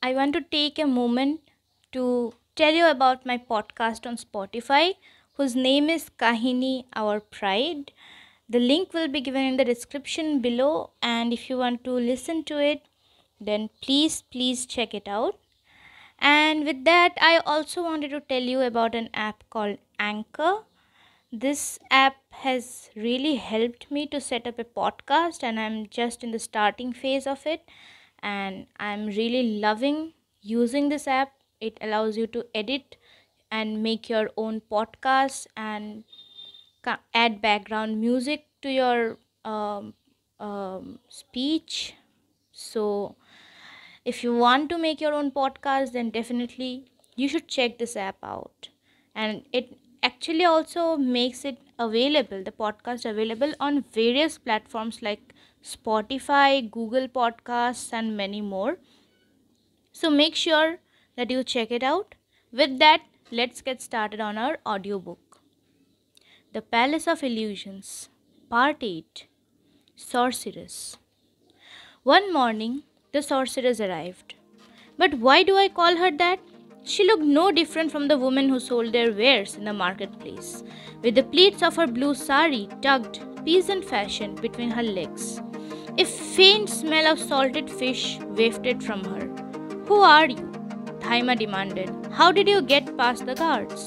I want to take a moment to tell you about my podcast on Spotify, whose name is Kahini Our Pride. The link will be given in the description below, and if you want to listen to it, then please check it out. And with that, I also wanted to tell you about an app called Anchor. This app has really helped me to set up a podcast, and I'm just in the starting phase of it. And I'm really loving using this app. It allows you to edit and make your own podcast and add background music to your speech. So, if you want to make your own podcast, then definitely you should check this app out. And it actually also makes it available, the podcast available on various platforms like Spotify, Google Podcasts, and many more. So make sure that you check it out. With that, let's get started on our audiobook. The Palace of Illusions, Part 8, Sorceress. One morning, the sorceress arrived. But why do I call her that? She looked no different from the women who sold their wares in the marketplace, with the pleats of her blue sari tucked, peasant fashion, between her legs. A faint smell of salted fish wafted from her. "Who are you?" Dhaima demanded. "How did you get past the guards?"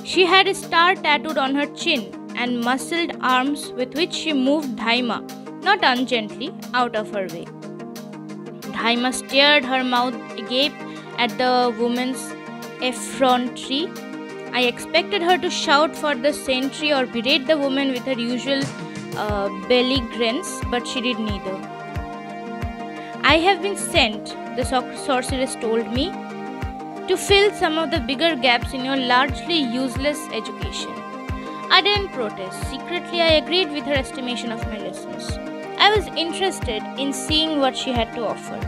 She had a star tattooed on her chin and muscled arms with which she moved Dhaima, not ungently, out of her way. Dhaima stared, her mouth agape at the woman's effrontery. I expected her to shout for the sentry or berate the woman with her usual belly grins, but she did neither. "I have been sent," the sorceress told me, "to fill some of the bigger gaps in your largely useless education." I didn't protest. Secretly, I agreed with her estimation of my lessons. I was interested in seeing what she had to offer.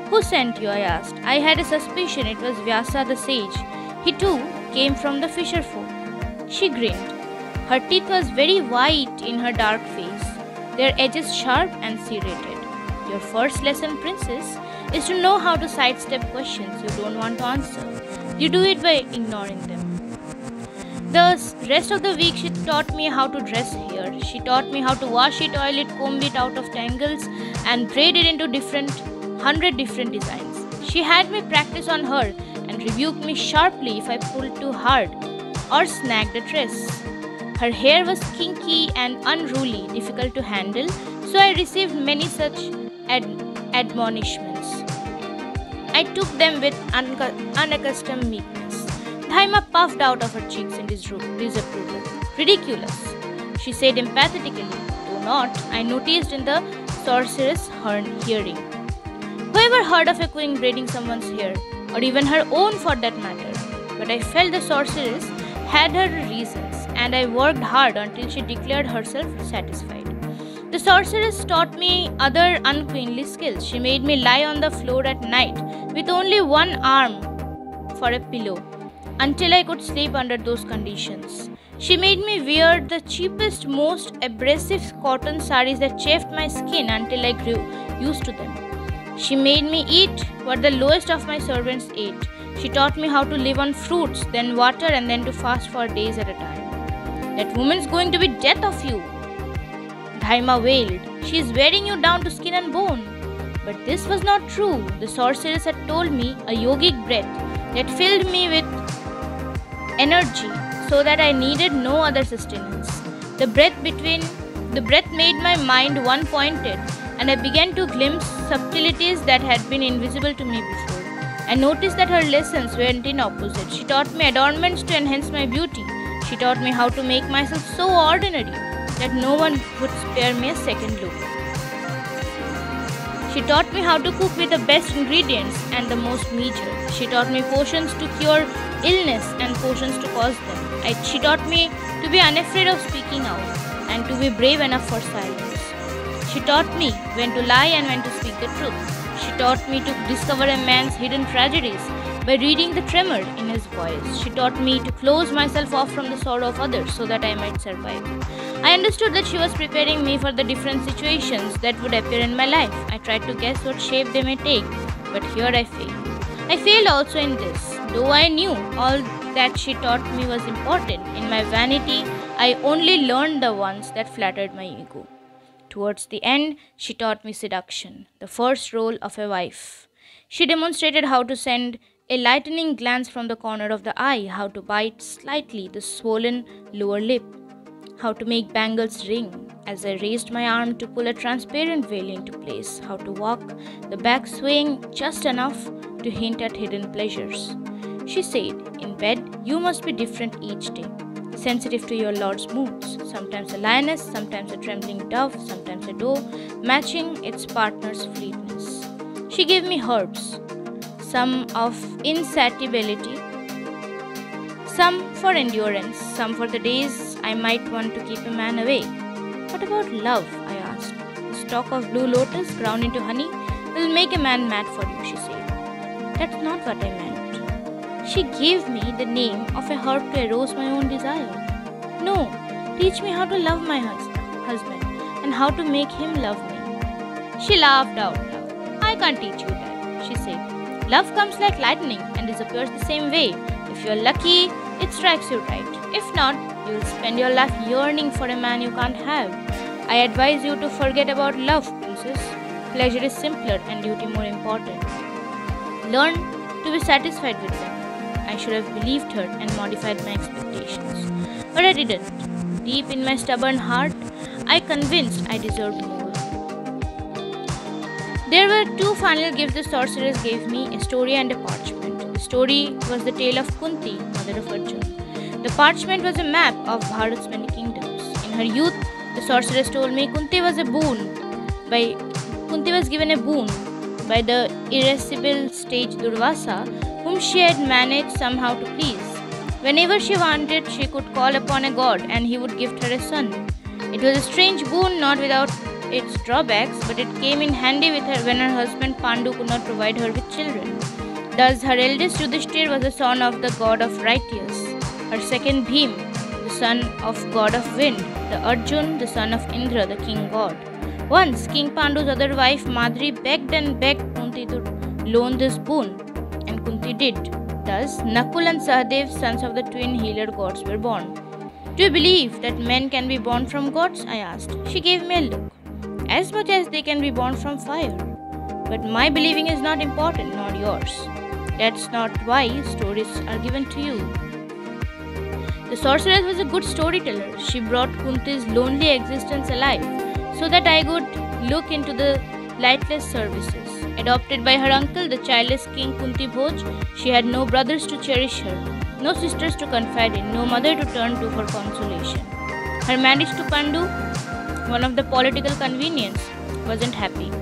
"Who sent you?" I asked. I had a suspicion it was Vyasa the sage. He too came from the fisher folk. She grinned. Her teeth was very white in her dark face, their edges sharp and serrated. "Your first lesson, princess, is to know how to sidestep questions you don't want to answer. You do it by ignoring them." The rest of the week she taught me how to dress hair. She taught me how to wash it, oil it, comb it out of tangles, and braid it into 100 different designs. She had me practice on her and rebuked me sharply if I pulled too hard or snagged a dress. Her hair was kinky and unruly, difficult to handle, so I received many such admonishments. I took them with unaccustomed meekness. Dhaima puffed out of her cheeks in disapproval. "Ridiculous," she said emphatically, though not, I noticed, in the sorceress' hearing. Whoever heard of a queen braiding someone's hair, or even her own for that matter? But I felt the sorceress had her reasons, and I worked hard until she declared herself satisfied. The sorceress taught me other unqueenly skills. She made me lie on the floor at night with only one arm for a pillow, until I could sleep under those conditions. She made me wear the cheapest, most abrasive cotton saris that chafed my skin until I grew used to them. She made me eat what the lowest of my servants ate. She taught me how to live on fruits, then water, and then to fast for days at a time. "That woman's going to be death of you," Dhaima wailed. "She is wearing you down to skin and bone." But this was not true. The sorceress had told me a yogic breath that filled me with energy so that I needed no other sustenance. The breath made my mind one-pointed, and I began to glimpse subtleties that had been invisible to me before. I noticed that her lessons went in opposite. She taught me adornments to enhance my beauty. She taught me how to make myself so ordinary that no one would spare me a second look. She taught me how to cook with the best ingredients and the most meager. She taught me potions to cure illness and potions to cause them. She taught me to be unafraid of speaking out and to be brave enough for silence. She taught me when to lie and when to speak the truth. She taught me to discover a man's hidden tragedies by reading the tremor in his voice. She taught me to close myself off from the sorrow of others so that I might survive. I understood that she was preparing me for the different situations that would appear in my life. I tried to guess what shape they may take, but here I failed. I failed also in this, though I knew all that she taught me was important. In my vanity, I only learned the ones that flattered my ego. Towards the end, she taught me seduction, the first role of a wife. She demonstrated how to send a lightning glance from the corner of the eye, how to bite slightly the swollen lower lip, how to make bangles ring as I raised my arm to pull a transparent veil into place, how to walk the back swaying just enough to hint at hidden pleasures. She said, in bed, you must be different each day, sensitive to your lord's moods, sometimes a lioness, sometimes a trembling dove, sometimes a doe, matching its partner's fleetness. She gave me herbs, some of insatiability, some for endurance, some for the days I might want to keep a man away. What about love? I asked. The stalk of blue lotus ground into honey will make a man mad for you, she said. That's not what I meant. She gave me the name of a herb to arouse my own desire. No, teach me how to love my husband and how to make him love me. She laughed out loud. I can't teach you that, she said. Love comes like lightning and disappears the same way. If you're lucky, it strikes you right. If not, you'll spend your life yearning for a man you can't have. I advise you to forget about love, princess. Pleasure is simpler and duty more important. Learn to be satisfied with them. I should have believed her and modified my expectations. But I didn't. Deep in my stubborn heart, I convinced I deserved more. There were two final gifts the sorceress gave me, a story and a parchment. The story was the tale of Kunti, mother of Arjun. The parchment was a map of Bharat's many kingdoms. In her youth, the sorceress told me Kunti was given a boon by the irascible sage Durvasa, whom she had managed somehow to please. Whenever she wanted, she could call upon a god and he would gift her a son. It was a strange boon, not without its drawbacks, but it came in handy with her when her husband Pandu could not provide her with children. Thus, her eldest Yudhishthir was the son of the god of righteous, her second Bhim, the son of god of wind, the Arjun, the son of Indra, the king god. Once, King Pandu's other wife Madri begged and begged Kunti to loan this boon, and Kunti did. Thus, Nakul and Sahadev, sons of the twin healer gods, were born. Do you believe that men can be born from gods? I asked. She gave me a look. As much as they can be born from fire. But my believing is not important, nor yours. That's not why stories are given to you. The sorceress was a good storyteller. She brought Kunti's lonely existence alive so that I could look into the lightless services. Adopted by her uncle, the childless king Kunti Bhoj, she had no brothers to cherish her, no sisters to confide in, no mother to turn to for consolation. Her marriage to Pandu, one of the political convenience, wasn't happy.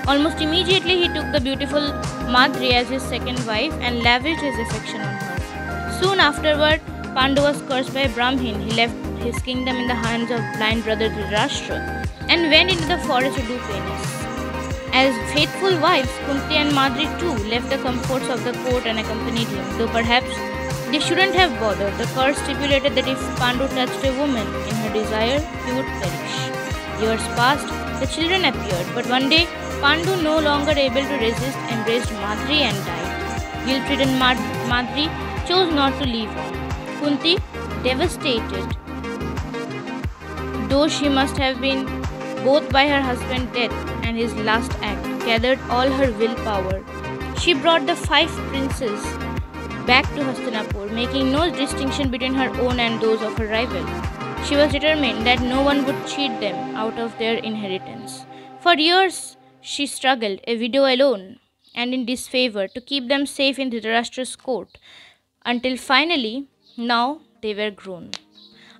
Almost immediately he took the beautiful Madri as his second wife and lavished his affection on her. Soon afterward, Pandu was cursed by Brahmin. He left his kingdom in the hands of blind brother Dhritarashtra and went into the forest to do penance. As faithful wives, Kunti and Madri too left the comforts of the court and accompanied him, though perhaps they shouldn't have bothered. The curse stipulated that if Pandu touched a woman in her desire, he would perish. Years passed, the children appeared, but one day Pandu, no longer able to resist, embraced Madri and died. Guilt-ridden Madri chose not to leave him. Kunti, devastated, though she must have been both by her husband's death and his last act, gathered all her willpower. She brought the 5 princes back to Hastinapur, making no distinction between her own and those of her rival. She was determined that no one would cheat them out of their inheritance. For years, she struggled, a widow alone and in disfavor, to keep them safe in Dhritarashtra's court, until finally, now they were grown.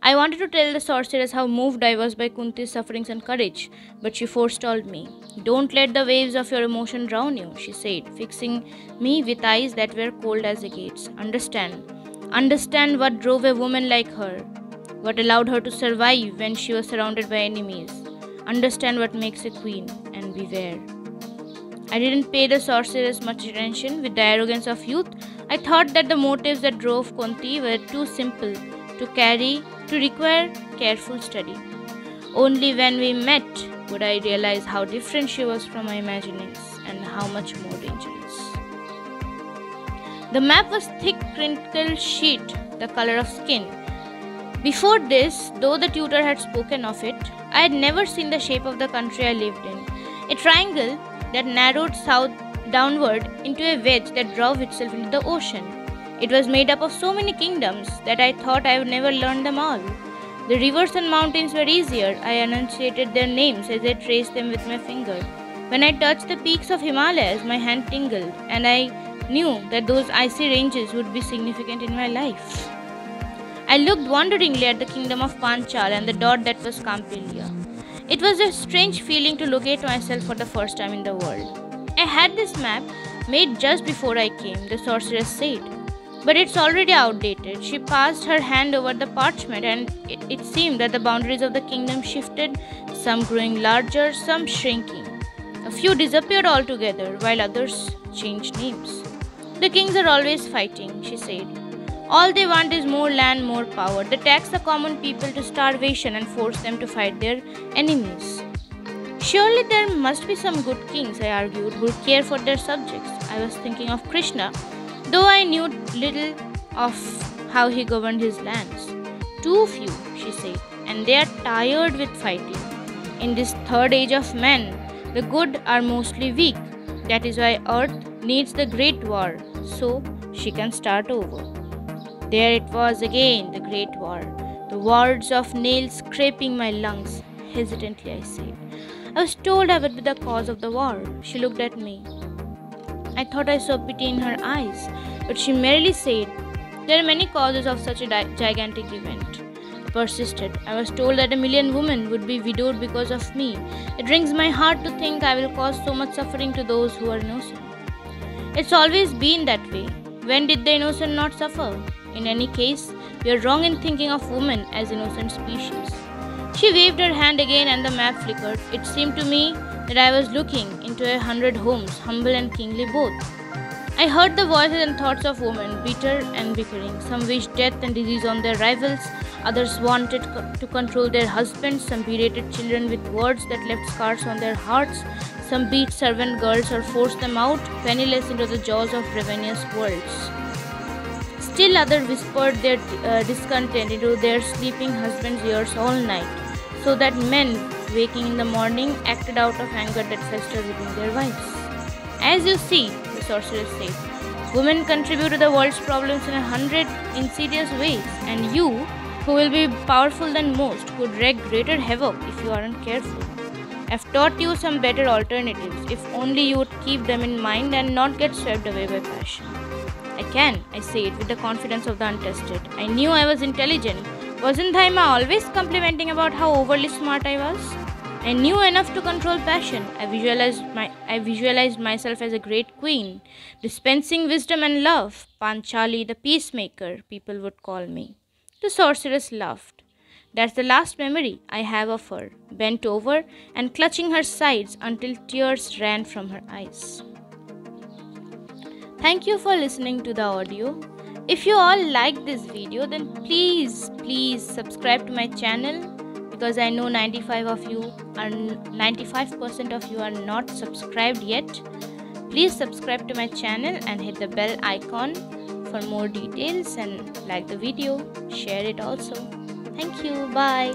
I wanted to tell the sorceress how moved I was by Kunti's sufferings and courage, but she forestalled me. Don't let the waves of your emotion drown you, she said, fixing me with eyes that were cold as the gates. Understand what drove a woman like her, what allowed her to survive when she was surrounded by enemies. Understand what makes a queen, and beware. I didn't pay the sorceress much attention. With the arrogance of youth, I thought that the motives that drove Kunti were too simple to require careful study. Only when we met would I realize how different she was from my imaginings and how much more dangerous. The map was thick crinkled sheet, the color of skin. Before this, though the tutor had spoken of it, I had never seen the shape of the country I lived in. A triangle that narrowed south downward into a wedge that drove itself into the ocean. It was made up of so many kingdoms that I thought I would never learn them all. The rivers and mountains were easier. I enunciated their names as I traced them with my finger. When I touched the peaks of Himalayas, my hand tingled, and I knew that those icy ranges would be significant in my life. I looked wonderingly at the kingdom of Panchal and the dot that was Campilia. It was a strange feeling to locate myself for the first time in the world. I had this map made just before I came, the sorceress said. But it's already outdated. She passed her hand over the parchment, and it seemed that the boundaries of the kingdom shifted, some growing larger, some shrinking. A few disappeared altogether, while others changed names. The kings are always fighting, she said. All they want is more land, more power. They tax the common people to starvation and force them to fight their enemies. Surely there must be some good kings, I argued, who care for their subjects. I was thinking of Krishna, though I knew little of how he governed his lands. Too few, she said, and they are tired with fighting. In this third age of men, the good are mostly weak. That is why Earth needs the great war, so she can start over. There it was again, the great war. The words of nails scraping my lungs. Hesitantly I said, I was told I would be the cause of the war. She looked at me. I thought I saw pity in her eyes, but she merely said, there are many causes of such a gigantic event. I persisted. I was told that 1,000,000 women would be widowed because of me. It wrings my heart to think I will cause so much suffering to those who are innocent. It's always been that way. When did the innocent not suffer? In any case, we are wrong in thinking of women as innocent species. She waved her hand again and the map flickered. It seemed to me that I was looking into 100 homes, humble and kingly both. I heard the voices and thoughts of women, bitter and bickering. Some wished death and disease on their rivals, others wanted to control their husbands, some berated children with words that left scars on their hearts, some beat servant girls or forced them out, penniless, into the jaws of ravenous wolves. Still others whispered their discontent into their sleeping husbands' ears all night, so that men, waking in the morning, acted out of anger that festered within their wives. As you see, the sorceress said, women contribute to the world's problems in 100 insidious ways, and you, who will be powerful than most, could wreak greater havoc if you aren't careful. I've taught you some better alternatives, if only you would keep them in mind and not get swept away by passion. I can, I said with the confidence of the untested. I knew I was intelligent. Wasn't Thaima always complimenting about how overly smart I was? I knew enough to control passion. I visualized myself as a great queen, dispensing wisdom and love. Panchali, the peacemaker, people would call me. The sorceress laughed. That's the last memory I have of her, bent over and clutching her sides until tears ran from her eyes. Thank you for listening to the audio. If you all liked this video, then please subscribe to my channel, because I know 95% of you are not subscribed yet. Please subscribe to my channel and hit the bell icon for more details, and like the video, share it also. Thank you. Bye.